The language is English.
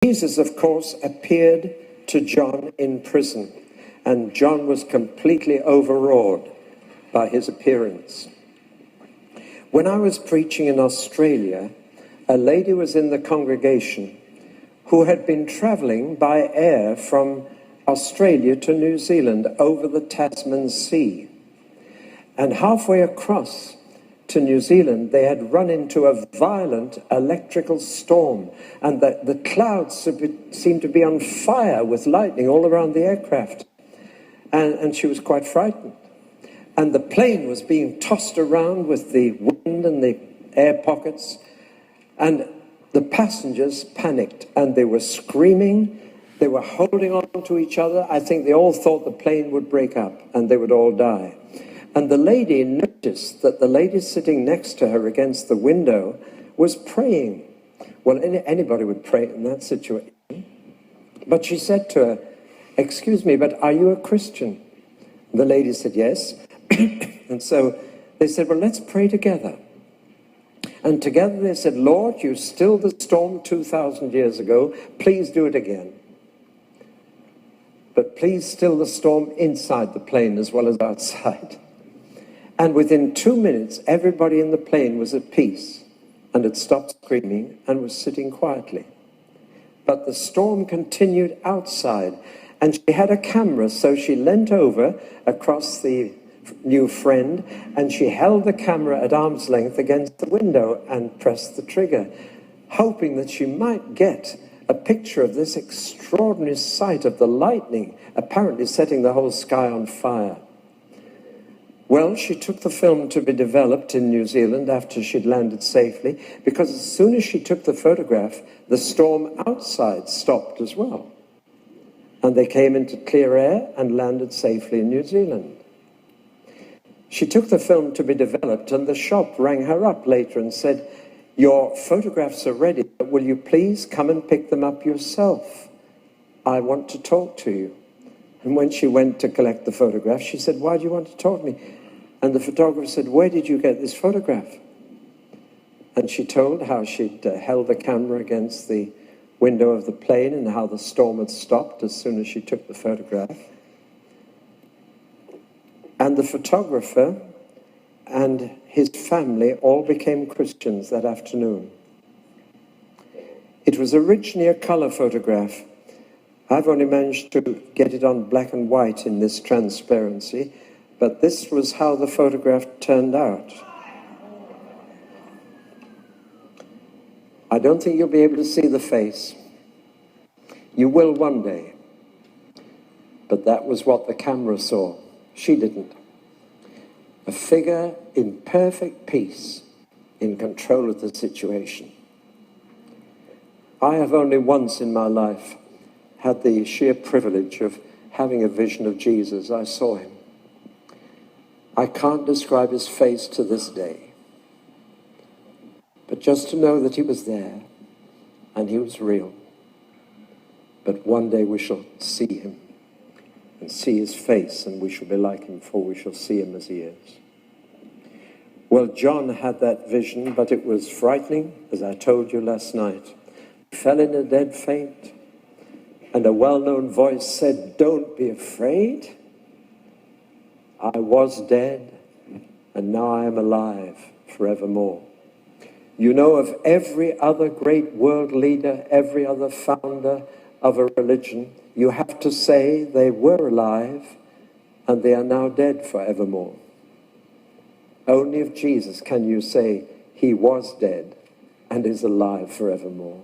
Jesus, of course, appeared to John in prison, and John was completely overawed by his appearance. When I was preaching in Australia, a lady was in the congregation who had been traveling by air from Australia to New Zealand over the Tasman Sea. And halfway across to New Zealand, they had run into a violent electrical storm, and the clouds seemed to be on fire with lightning all around the aircraft. And she was quite frightened. And the plane was being tossed around with the wind and the air pockets. And the passengers panicked, and they were screaming. They were holding on to each other. I think they all thought the plane would break up and they would all die. And the lady noticed that the lady sitting next to her against the window was praying. Well, anybody would pray in that situation. But she said to her, "Excuse me, but are you a Christian?" The lady said, "Yes." And so they said, "Well, let's pray together." And together they said, "Lord, you stilled the storm 2,000 years ago. Please do it again. But please still the storm inside the plane as well as outside." And within 2 minutes, everybody in the plane was at peace and had stopped screaming and was sitting quietly. But the storm continued outside, and she had a camera, so she leant over across the new friend, and she held the camera at arm's length against the window and pressed the trigger, hoping that she might get a picture of this extraordinary sight of the lightning apparently setting the whole sky on fire. Well, she took the film to be developed in New Zealand after she'd landed safely, because as soon as she took the photograph, the storm outside stopped as well. And they came into clear air and landed safely in New Zealand. She took the film to be developed, and the shop rang her up later and said, "Your photographs are ready, but will you please come and pick them up yourself? I want to talk to you." And when she went to collect the photograph, she said, "Why do you want to talk to me?" And the photographer said, "Where did you get this photograph?" And she told how she'd held the camera against the window of the plane and how the storm had stopped as soon as she took the photograph. And the photographer and his family all became Christians that afternoon. It was originally a color photograph. I've only managed to get it on black and white in this transparency, but this was how the photograph turned out. I don't think you'll be able to see the face. You will one day. But that was what the camera saw. She didn't. A figure in perfect peace, in control of the situation. I have only once in my life had the sheer privilege of having a vision of Jesus. I saw him. I can't describe his face to this day. But just to know that he was there and he was real. But one day we shall see him and see his face, and we shall be like him, for we shall see him as he is. Well, John had that vision, but it was frightening, as I told you last night. He fell in a dead faint, and a well-known voice said, "Don't be afraid. I was dead, and now I am alive forevermore." You know of every other great world leader, every other founder of a religion, you have to say they were alive and they are now dead forevermore. Only of Jesus can you say he was dead and is alive forevermore.